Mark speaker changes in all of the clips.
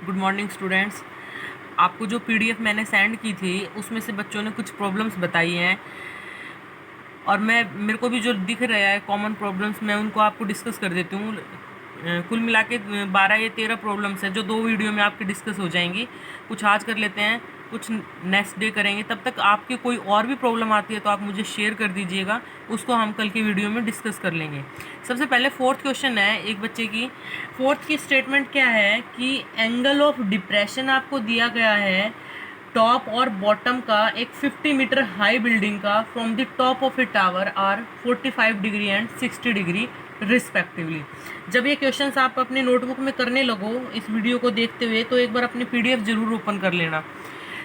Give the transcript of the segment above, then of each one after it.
Speaker 1: Good morning students. आपको जो PDF मैंने सेंड की थी उसमें से बच्चों ने कुछ प्रॉब्लम्स बताई हैं और मेरे को भी जो दिख रहा है कॉमन प्रॉब्लम्स मैं उनको आपको डिस्कस कर देती हूँ। कुल मिला के 12 या 13 प्रॉब्लम्स हैं जो 2 वीडियो में आपकी डिस्कस हो जाएंगी। कुछ आज कर लेते हैं, कुछ नेक्स्ट डे करेंगे। तब तक आपकी कोई और भी प्रॉब्लम आती है तो आप मुझे शेयर कर दीजिएगा, उसको हम कल की वीडियो में डिस्कस कर लेंगे। सबसे पहले फोर्थ क्वेश्चन है एक बच्चे की। फोर्थ की स्टेटमेंट क्या है कि एंगल ऑफ डिप्रेशन आपको दिया गया है टॉप और बॉटम का एक 50 मीटर हाई बिल्डिंग का from the top of a tower are 45 degree and 60 degree respectively. जब ये क्वेश्चंस आप अपने नोटबुक में करने लगो इस वीडियो को देखते हुए तो एक बार अपनी पीडीएफ जरूर ओपन कर लेना।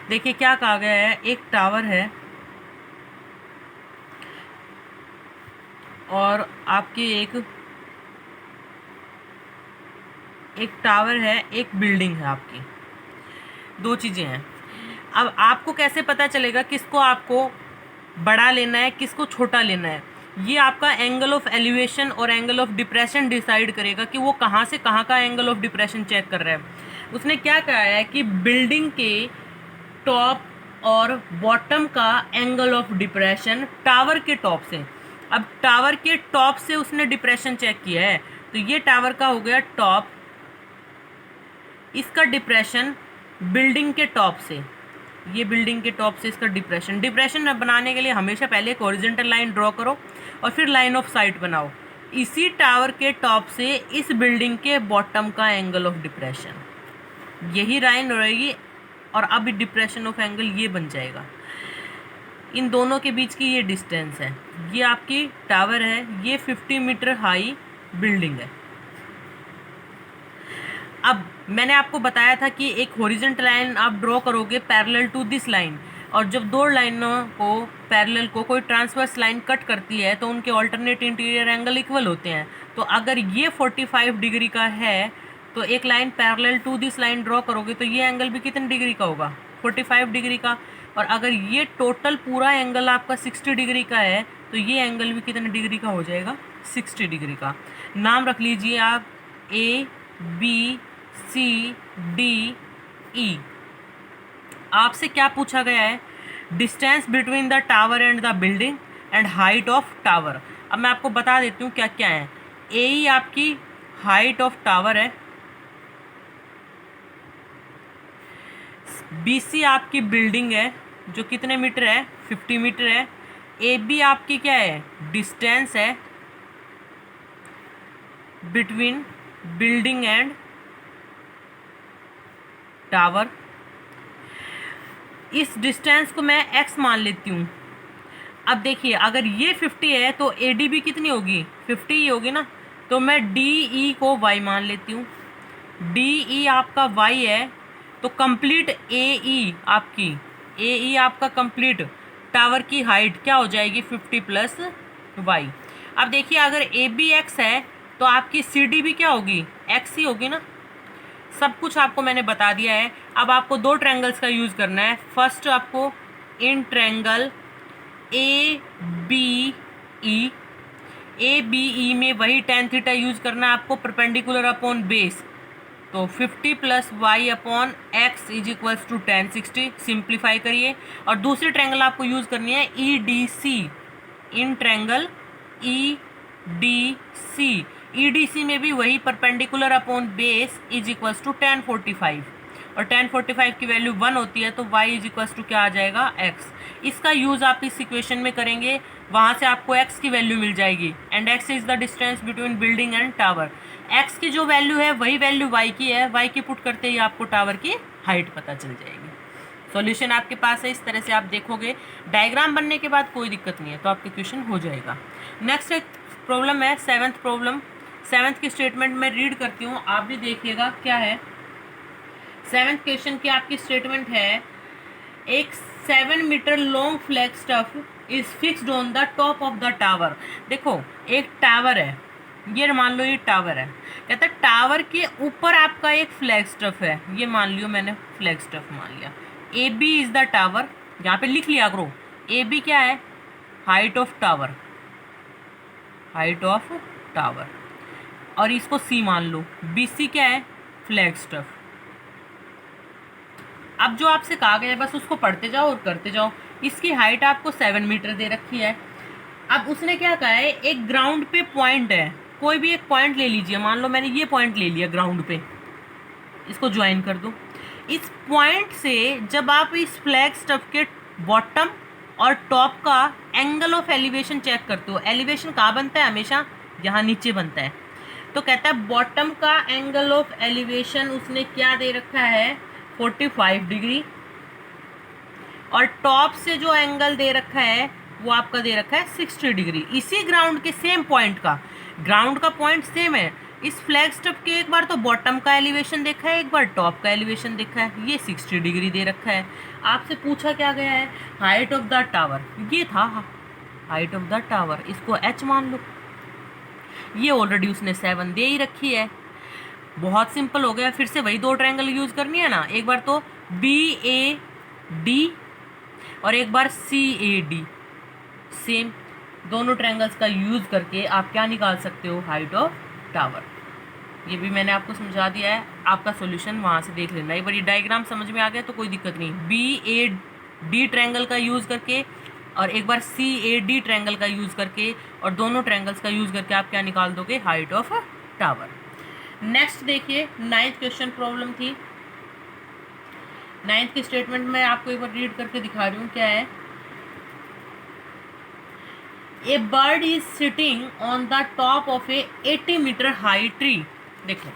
Speaker 1: देखिए क्या कहा गया है, एक टावर है और आपकी एक टावर है, एक बिल्डिंग है आपकी, दो चीज़ें हैं। अब आपको कैसे पता चलेगा किसको आपको बड़ा लेना है किसको छोटा लेना है? ये आपका एंगल ऑफ एलिवेशन और एंगल ऑफ डिप्रेशन डिसाइड करेगा कि वो कहाँ से कहाँ का एंगल ऑफ डिप्रेशन चेक कर रहा है। उसने क्या कहा है कि बिल्डिंग के टॉप और बॉटम का एंगल ऑफ डिप्रेशन टावर के टॉप से। अब टावर के टॉप से उसने डिप्रेशन चेक किया है तो ये टावर का हो गया टॉप, इसका डिप्रेशन बिल्डिंग के टॉप से, ये बिल्डिंग के टॉप से इसका डिप्रेशन बनाने के लिए हमेशा पहले एक हॉरिजॉन्टल लाइन ड्रॉ करो और फिर लाइन ऑफ साइट बनाओ। इसी टावर के टॉप से इस बिल्डिंग के बॉटम का एंगल ऑफ डिप्रेशन, यही लाइन रहेगी और अब डिप्रेशन ऑफ एंगल ये बन जाएगा। इन दोनों के बीच की ये डिस्टेंस है, ये आपकी टावर है, ये 50 मीटर हाई बिल्डिंग है। अब मैंने आपको बताया था कि एक हॉरिजॉन्टल लाइन आप ड्रॉ करोगे पैरेलल टू दिस लाइन, और जब दो लाइनों को पैरेलल को कोई ट्रांसवर्स लाइन कट करती है तो उनके ऑल्टरनेट इंटीरियर एंगल इक्वल होते हैं। तो अगर ये 45 डिग्री का है तो एक line parallel to this line draw करोगे तो ये एंगल भी कितने डिग्री का होगा? 45 डिग्री का। और अगर ये टोटल पूरा एंगल आपका 60 डिग्री का है तो ये एंगल भी कितने डिग्री का हो जाएगा? 60 डिग्री का। नाम रख लीजिए आप ए बी सी डी ई। आपसे क्या पूछा गया है? Distance between the tower and the building and height of tower. अब मैं आपको बता देती हूँ क्या क्या है। ए ई आपकी हाइट ऑफ टावर है, बी सी आपकी बिल्डिंग है जो कितने मीटर है? 50 मीटर है। ए बी आपकी क्या है? डिस्टेंस है बिटवीन बिल्डिंग एंड टावर। इस डिस्टेंस को मैं x मान लेती हूँ। अब देखिए अगर ये 50 है तो ए डी भी कितनी होगी? 50 ही होगी ना। तो मैं डी ई को y मान लेती हूँ। डी ई आपका y है तो कंप्लीट ए ई आपका कंप्लीट टावर की हाइट क्या हो जाएगी? 50 प्लस y। अब देखिए अगर ए बी एक्स है तो आपकी सी डी भी क्या होगी? x ही होगी ना। सब कुछ आपको मैंने बता दिया है। अब आपको दो ट्रायंगल्स का यूज़ करना है। फर्स्ट आपको in triangle A B E में वही tan थीटा यूज़ करना है आपको, परपेंडिकुलर अपॉन बेस। तो 50 plus Y upon X is equals to tan 60। Simplify करिए। और दूसरी ट्रायंगल आपको यूज़ करनी है E D C, in triangle E D C. EDC में भी वही perpendicular upon base is equals to tan 45, और tan 45 की वैल्यू 1 होती है तो y इज इक्वल्स टू क्या आ जाएगा? x। इसका यूज़ आप इस इक्वेशन में करेंगे, वहाँ से आपको x की वैल्यू मिल जाएगी। And x is the distance between building and tower. x की जो वैल्यू है वही वैल्यू y की है, y की पुट करते ही आपको टावर की हाइट पता चल जाएगी। सॉल्यूशन आपके पास है, इस तरह से आप देखोगे। डायग्राम बनने के बाद कोई दिक्कत नहीं है तो आपका क्वेश्चन हो जाएगा। नेक्स्ट एक प्रॉब्लम है, सेवन्थ प्रॉब्लम। सेवन्थ की स्टेटमेंट में रीड करती हूँ, आप भी देखिएगा क्या है। सेवन्थ क्वेश्चन की आपकी स्टेटमेंट है एक 7 metre long flag staff is fixed on the top of the tower. देखो एक टावर है, ये मान लो ये टावर है। कहता है टावर के ऊपर आपका एक फ्लैग स्टफ है, ये मान लियो मैंने फ्लैग स्टफ मान लिया। A B is the tower, यहाँ पे लिख लिया करो। ए बी क्या है? Height of tower, height of tower. और इसको सी मान लो। बी सी क्या है? Flag staff. अब जो आपसे कहा गया है बस उसको पढ़ते जाओ और करते जाओ। इसकी हाइट आपको 7 मीटर दे रखी है। अब उसने क्या कहा है, एक ग्राउंड पे पॉइंट है, कोई भी एक पॉइंट ले लीजिए, मान लो मैंने ये पॉइंट ले लिया ग्राउंड पे, इसको ज्वाइन कर दो। इस पॉइंट से जब आप इस फ्लैग स्टफ के बॉटम और टॉप का एंगल ऑफ एलिवेशन चेक करते हो, एलिवेशन कहाँ बनता है, हमेशा यहाँ नीचे बनता है। तो कहता है बॉटम का एंगल ऑफ एलिवेशन उसने क्या दे रखा है, 45 डिग्री, और टॉप से जो एंगल दे रखा है वो आपका दे रखा है 60 डिग्री। इसी ग्राउंड के सेम पॉइंट का, ग्राउंड का पॉइंट सेम है, इस फ्लैग स्टफ के एक बार तो बॉटम का एलिवेशन देखा है, एक बार टॉप का एलिवेशन देखा है, ये 60 डिग्री दे रखा है। आपसे पूछा क्या गया है, हाइट ऑफ द टावर, ये था हाइट ऑफ द टावर, इसको h मान लो। ये ऑलरेडी उसने 7 दे ही रखी है, बहुत सिंपल हो गया। फिर से वही दो ट्रायंगल यूज करनी है ना, एक बार तो BAD और एक बार CAD, सेम दोनों ट्रायंगल्स का यूज करके आप क्या निकाल सकते हो, हाइट ऑफ टावर। ये भी मैंने आपको समझा दिया है, आपका सॉल्यूशन वहाँ से देख लेना। एक बार ये डायग्राम समझ में आ गया तो कोई दिक्कत नहीं। BAD ट्रायंगल का यूज करके और एक बार CAD ट्रायंगल का यूज करके और दोनों ट्रायंगल्स का यूज करके आप क्या निकाल दोगे, हाइट ऑफ टावर। नेक्स्ट देखिए 9th क्वेश्चन प्रॉब्लम थी। 9th के स्टेटमेंट में आपको एक बार रीड करके दिखा रही हूँ क्या है। A bird is sitting on the top of a 80 metre high tree. देखो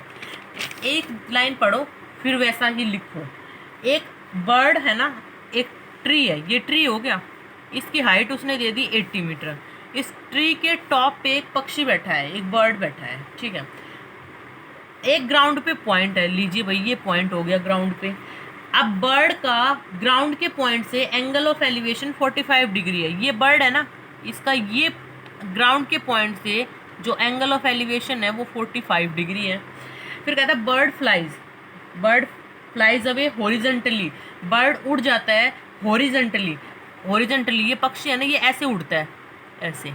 Speaker 1: एक लाइन पढ़ो फिर वैसा ही लिखो। एक बर्ड है ना, एक ट्री है, ये ट्री हो गया, इसकी हाइट उसने दे दी 80 मीटर। इस ट्री के टॉप पे एक पक्षी बैठा है, एक बर्ड बैठा है, ठीक है। एक ग्राउंड पे पॉइंट है, लीजिए भाई ये पॉइंट हो गया ग्राउंड पे। अब बर्ड का ग्राउंड के पॉइंट से एंगल ऑफ एलिवेशन 45 डिग्री है। ये बर्ड है ना, इसका ये ग्राउंड के पॉइंट से जो एंगल ऑफ एलिवेशन है वो 45 डिग्री है। फिर कहता है bird flies away horizontally, bird उड़ जाता है हॉरिजॉन्टली। ये पक्षी है ना, ये ऐसे उड़ता है, ऐसे।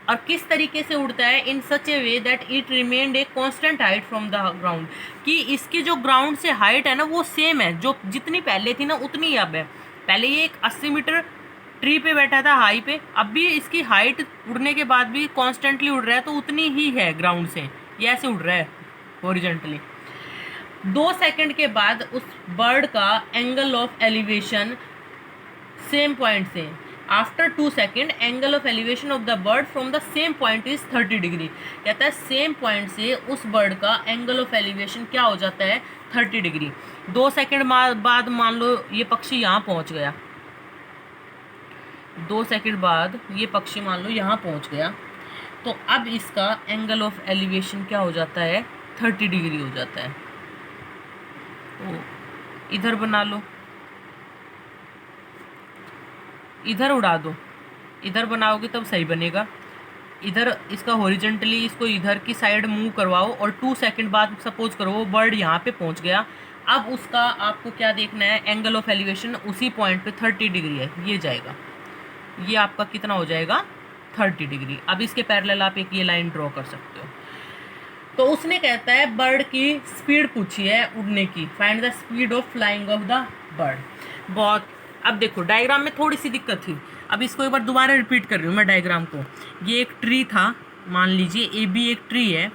Speaker 1: और किस तरीके से उड़ता है, in such a way that it remained a constant height from the ground, कि इसकी जो ग्राउंड से हाइट है ना वो सेम है, जो जितनी पहले थी ना उतनी ही अब है। पहले ये एक 80 मीटर ट्री पे बैठा था हाई पे, अब भी इसकी हाइट उड़ने के बाद भी कॉन्स्टेंटली उड़ रहा है, तो उतनी ही है ग्राउंड से, ये ऐसे उड़ रहा है हॉरिजॉन्टली। 2 सेकंड के बाद उस बर्ड का angle of elevation same point से, after 2 second angle of elevation of the bird from the same point is 30 degree. कहता है सेम पॉइंट से उस बर्ड का एंगल ऑफ एलिवेशन क्या हो जाता है, 30 डिग्री। 2 सेकेंड बाद मान लो ये पक्षी यहाँ पहुँच गया, 2 सेकेंड बाद ये पक्षी मान लो यहाँ पहुँच गया, तो अब इसका एंगल ऑफ एलिवेशन क्या हो जाता है, 30 डिग्री हो जाता है। तो इधर बना लो, इधर उड़ा दो, इधर बनाओगे तब सही बनेगा। इधर इसका हॉरिजॉन्टली इसको इधर की साइड मूव करवाओ और 2 सेकंड बाद सपोज करो वो बर्ड यहाँ पे पहुँच गया। अब उसका आपको क्या देखना है, एंगल ऑफ एलिवेशन उसी पॉइंट पे 30 डिग्री है, ये जाएगा, ये आपका कितना हो जाएगा, 30 डिग्री। अब इसके पैरेलल आप एक ये लाइन ड्रॉ कर सकते हो। तो उसने कहता है बर्ड की स्पीड पूछी है उड़ने की, find the speed of flying of the bird. बहुत, अब देखो डायग्राम में थोड़ी सी दिक्कत थी, अब इसको एक बार दोबारा रिपीट कर रही हूँ मैं डायग्राम को। ये एक ट्री था, मान लीजिए AB एक ट्री है,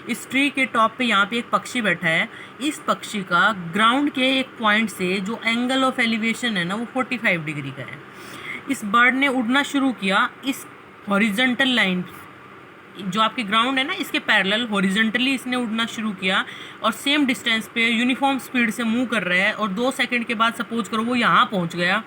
Speaker 1: इस ट्री के टॉप पे यहाँ पे एक पक्षी बैठा है। इस पक्षी का ग्राउंड के एक पॉइंट से जो एंगल ऑफ एलिवेशन है ना वो 45 डिग्री का है। इस बर्ड ने उड़ना शुरू किया, इस हॉरिजॉन्टल लाइन जो आपकी ग्राउंड है ना इसके पैरेलल हॉरिजॉन्टली इसने उड़ना शुरू किया और सेम डिस्टेंस पे यूनिफॉर्म स्पीड से मूव कर रहा है। और 2 सेकंड के बाद सपोज करो वो यहाँ पहुँच गया,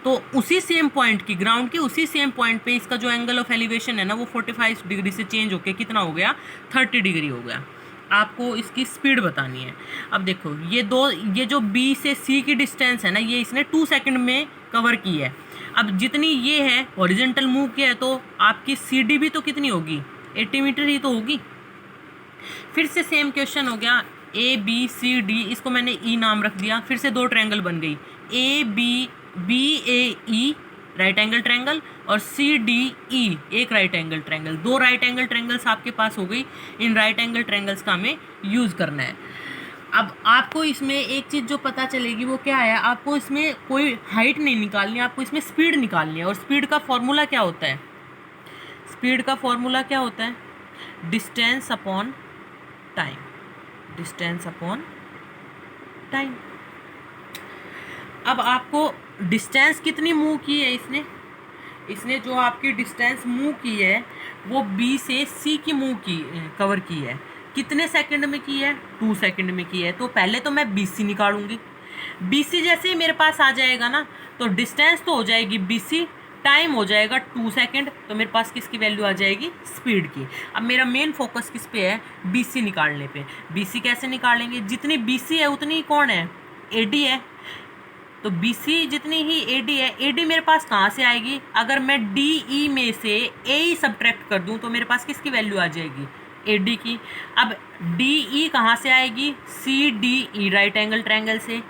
Speaker 1: तो उसी सेम पॉइंट की, ग्राउंड के उसी सेम पॉइंट पे इसका जो एंगल ऑफ एलिवेशन है ना वो 45 डिग्री से चेंज होकर कितना हो गया, 30 डिग्री हो गया। आपको इसकी स्पीड बतानी है। अब देखो ये जो B से C की डिस्टेंस है ना, ये इसने 2 सेकंड में कवर की है। अब जितनी ये है हॉरिजॉन्टल मूव किया है, तो आपकी CD भी तो कितनी होगी, 80 मीटर ही तो होगी। फिर से सेम क्वेश्चन हो गया, ABCD, इसको मैंने E नाम रख दिया। फिर से 2 ट्रायंगल बन गई, BAE राइट एंगल ट्रायंगल और CDE एक right angle triangle. 2 right angle triangles आपके पास हो गई। इन राइट एंगल ट्रायंगल्स का हमें यूज़ करना है। अब आपको इसमें एक चीज़ जो पता चलेगी वो क्या है, आपको इसमें कोई हाइट नहीं निकालनी है, आपको इसमें स्पीड निकालनी है। और स्पीड का फॉर्मूला क्या होता है? स्पीड का फॉर्मूला क्या होता है? Distance upon time. Distance upon time. अब आपको डिस्टेंस कितनी मूव की है इसने जो आपकी डिस्टेंस मूव की है वो बी से सी की कवर की है। कितने सेकंड में की है? 2 सेकंड में की है। तो पहले तो मैं बी सी निकालूंगी। बी सी जैसे ही मेरे पास आ जाएगा ना, तो डिस्टेंस तो हो जाएगी बी सी, टाइम हो जाएगा 2 सेकंड, तो मेरे पास किसकी वैल्यू आ जाएगी? स्पीड की। अब मेरा मेन फोकस किस पे है? बी सी निकालने पे। बी सी कैसे निकालेंगे? जितनी बी सी है उतनी ही कौन है? ए डी है। तो बी सी जितनी ही ए डी है, ए डी मेरे पास कहाँ से आएगी? अगर मैं डी ई में से ए ई सब्ट्रैक्ट कर दूँ तो मेरे पास किसकी वैल्यू आ जाएगी? ए डी की। अब डी ई कहाँ से आएगी? C D E right angle triangle से।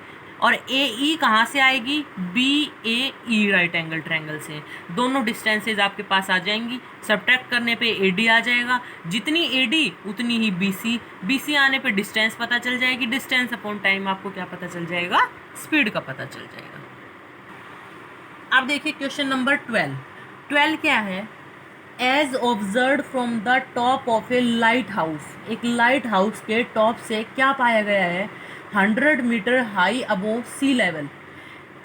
Speaker 1: और ए ई कहाँ से आएगी? B A E right angle triangle से। दोनों डिस्टेंसेज आपके पास आ जाएंगी। सब्ट्रैक्ट करने पे ए डी आ जाएगा। जितनी ए डी उतनी ही बी सी। बी सी आने पे डिस्टेंस पता चल जाएगी। डिस्टेंस अपॉन टाइम आपको क्या पता चल जाएगा? स्पीड का पता चल जाएगा। अब देखिए क्वेश्चन नंबर 12 क्या है? As observe from the top of a lighthouse. एक लाइट हाउस के टॉप से क्या पाया गया है? 100 metre high above sea level.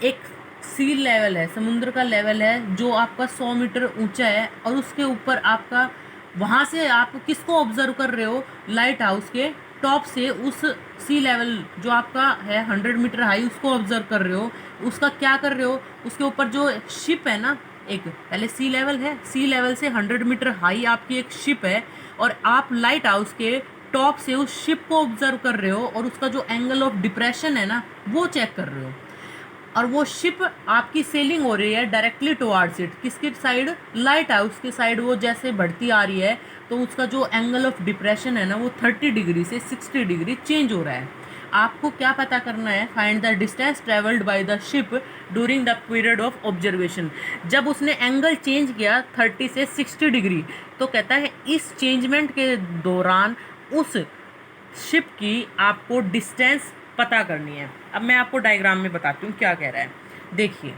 Speaker 1: एक सी लेवल है, समुद्र का लेवल है जो आपका 100 मीटर ऊंचा है, और उसके ऊपर आपका, वहाँ से आप किसको ऑब्जर्व कर रहे हो? लाइट हाउस के टॉप से उस सी लेवल जो आपका है 100 मीटर हाई, उसको ऑब्जर्व कर रहे हो। उसका क्या कर रहे हो? उसके ऊपर जो शिप है ना, एक पहले सी लेवल है, सी लेवल से 100 मीटर हाई आपकी एक शिप है, और आप लाइट हाउस के टॉप से उस शिप को ऑब्जर्व कर रहे हो, और उसका जो एंगल ऑफ डिप्रेशन है ना वो चेक कर रहे हो। और वो शिप आपकी सेलिंग हो रही है डायरेक्टली टुवार्ड्स इट। किसकी साइड? लाइट हाउस की साइड। वो जैसे बढ़ती आ रही है तो उसका जो एंगल ऑफ डिप्रेशन है ना वो 30 डिग्री से 60 डिग्री चेंज हो रहा है। आपको क्या पता करना है? Find the distance travelled by the ship during the period of observation. जब उसने एंगल चेंज किया 30 से 60 डिग्री, तो कहता है इस चेंजमेंट के दौरान उस शिप की आपको डिस्टेंस पता करनी है। अब मैं आपको डायग्राम में बताती हूँ क्या कह रहा है। देखिए,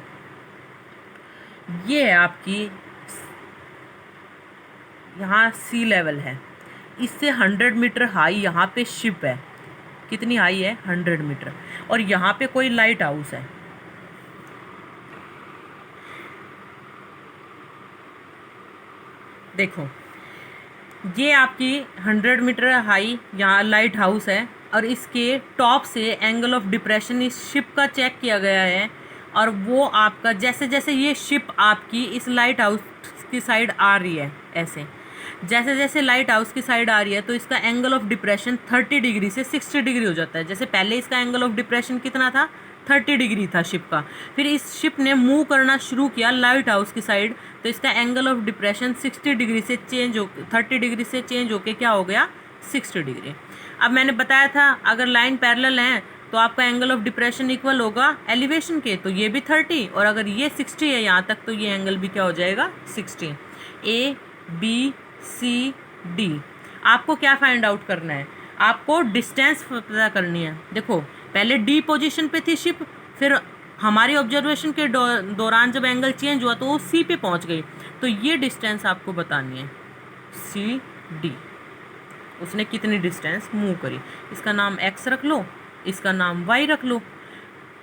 Speaker 1: ये है आपकी, यहाँ सी लेवल है, इससे 100 मीटर हाई यहाँ पे शिप है। कितनी हाई है? 100 मीटर। और यहाँ पे कोई लाइट हाउस है। देखो, ये आपकी 100 मीटर हाई यहाँ लाइट हाउस है, और इसके टॉप से एंगल ऑफ डिप्रेशन इस शिप का चेक किया गया है। और वो आपका जैसे जैसे ये शिप आपकी इस लाइट हाउस की साइड आ रही है, ऐसे जैसे जैसे लाइट हाउस की साइड आ रही है, तो इसका एंगल ऑफ डिप्रेशन 30 डिग्री से 60 डिग्री हो जाता है। जैसे पहले इसका एंगल ऑफ डिप्रेशन कितना था? 30 डिग्री था शिप का। फिर इस शिप ने मूव करना शुरू किया लाइट हाउस की साइड, तो इसका एंगल ऑफ डिप्रेशन 60 डिग्री से चेंज हो 30 डिग्री से चेंज होके क्या हो गया? 60 डिग्री। अब मैंने बताया था अगर लाइन पैरेलल है तो आपका एंगल ऑफ डिप्रेशन इक्वल होगा एलिवेशन के, तो ये भी 30, और अगर ये 60 है यहाँ तक, तो ये एंगल भी क्या हो जाएगा? 60। A B C D. आपको क्या फाइंड आउट करना है? आपको डिस्टेंस पता करनी है। देखो, पहले डी पोजीशन पे थी शिप, फिर हमारी ऑब्जर्वेशन के दौरान जब एंगल चेंज हुआ तो वो सी पे पहुंच गई, तो ये डिस्टेंस आपको बतानी है, सी डी। उसने कितनी डिस्टेंस मूव करी। इसका नाम एक्स रख लो, इसका नाम वाई रख लो।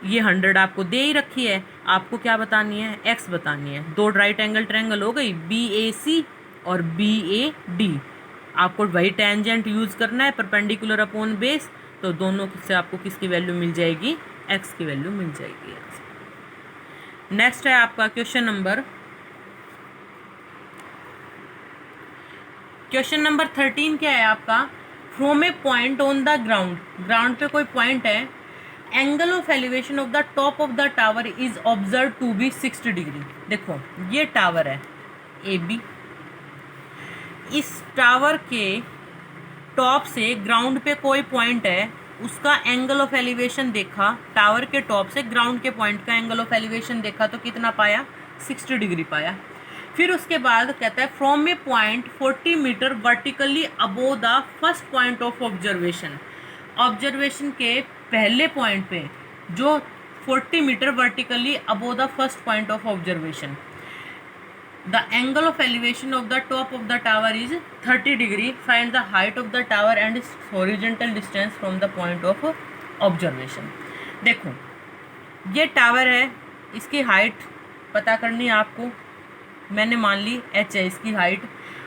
Speaker 1: ये 100 आपको दे ही रखी है, आपको क्या बतानी है? एक्स बतानी है। दो राइट एंगल ट्रायंगल हो गई, बी ए सी और बी ए डी। आपको वही टेंजेंट यूज़ करना है, परपेंडिकुलर अपॉन बेस, तो दोनों से आपको किसकी वैल्यू मिल जाएगी? एक्स की वैल्यू मिल जाएगी। नेक्स्ट है आपका क्वेश्चन नंबर 13 क्या है आपका? From a point on the ground, ground पे कोई पॉइंट है, angle of elevation of the top of the tower is observe to be 60 degree. देखो, ये टावर है ए बी, इस टावर के टॉप से ग्राउंड पे कोई पॉइंट है, उसका एंगल ऑफ एलिवेशन देखा, टावर के टॉप से ग्राउंड के पॉइंट का एंगल ऑफ एलिवेशन देखा, तो कितना पाया? 60 डिग्री पाया। फिर उसके बाद कहता है from a point 40 metre vertically above the first point of observation. Observation के पहले पॉइंट पे जो 40 metre vertically above the first point of observation, the angle of elevation of the top of the tower is 30 degree, find the height of the tower and horizontal distance from the point of observation. देखो ये tower है, इसकी height पता करनी है आपको, मैंने मान ली h है इसकी हाइट।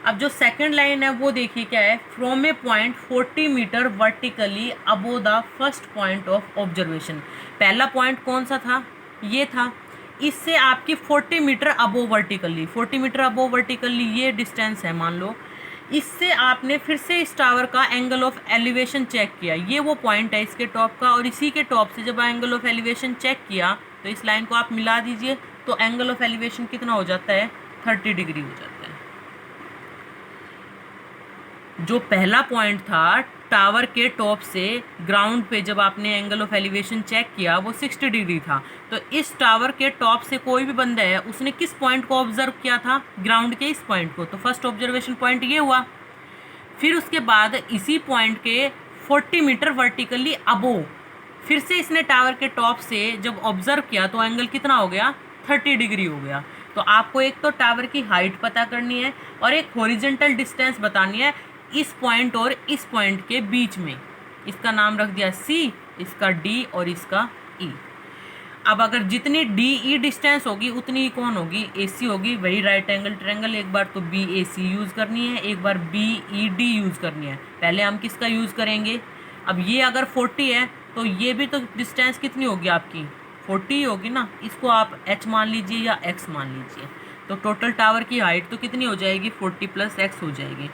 Speaker 1: अब जो सेकंड लाइन है वो देखिए क्या है, from a point 40 metre vertically above the first point of observation. पहला पॉइंट कौन सा था, ये था, इससे आपकी 40 metre above vertically, 40 metre above vertically ये डिस्टेंस है मान लो, इससे आपने फिर से इस टावर का एंगल ऑफ एलिवेशन चेक किया, ये वो पॉइंट है इसके टॉप का, और इसी के टॉप से जब एंगल ऑफ एलिवेशन चेक किया तो इस लाइन को आप मिला दीजिए, तो एंगल ऑफ एलिवेशन कितना हो जाता है, 30 डिग्री हो जाता है। जो पहला पॉइंट था टावर के टॉप से ग्राउंड पे जब आपने एंगल ऑफ एलिवेशन चेक किया वो 60 डिग्री था, तो इस टावर के टॉप से कोई भी बंदा है उसने किस पॉइंट को ऑब्जर्व किया था, ग्राउंड के इस पॉइंट को, तो फर्स्ट ऑब्जर्वेशन पॉइंट ये हुआ। फिर उसके बाद इसी पॉइंट के 40 मीटर वर्टिकली अबोव फिर से इसने टावर के टॉप से जब ऑब्जर्व किया तो एंगल कितना हो गया, 30 डिग्री हो गया। तो आपको एक तो टावर की हाइट पता करनी है और एक हॉरिजॉन्टल डिस्टेंस बतानी है इस पॉइंट और इस पॉइंट के बीच में, इसका नाम रख दिया C, इसका D और इसका E। अब अगर जितनी DE डिस्टेंस होगी उतनी ही कौन होगी, AC होगी, वही राइट एंगल ट्रायंगल, एक बार तो BAC यूज़ करनी है, एक बार BED यूज़ करनी है। पहले हम किसका यूज़ करेंगे, अब ये अगर 40 है तो ये भी तो डिस्टेंस कितनी होगी आपकी, 40 ही होगी ना, इसको आप H मान लीजिए या X मान लीजिए, तो टोटल टावर की हाइट तो कितनी हो जाएगी, 40 + X हो जाएगी।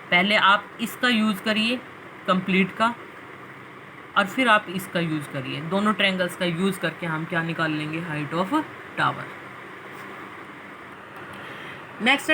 Speaker 1: पहले आप इसका यूज़ करिए कंप्लीट का, और फिर आप इसका यूज़ करिए, दोनों ट्रायंगल्स का यूज़ करके हम क्या निकाल लेंगे, हाइट ऑफ टावर। नेक्स्ट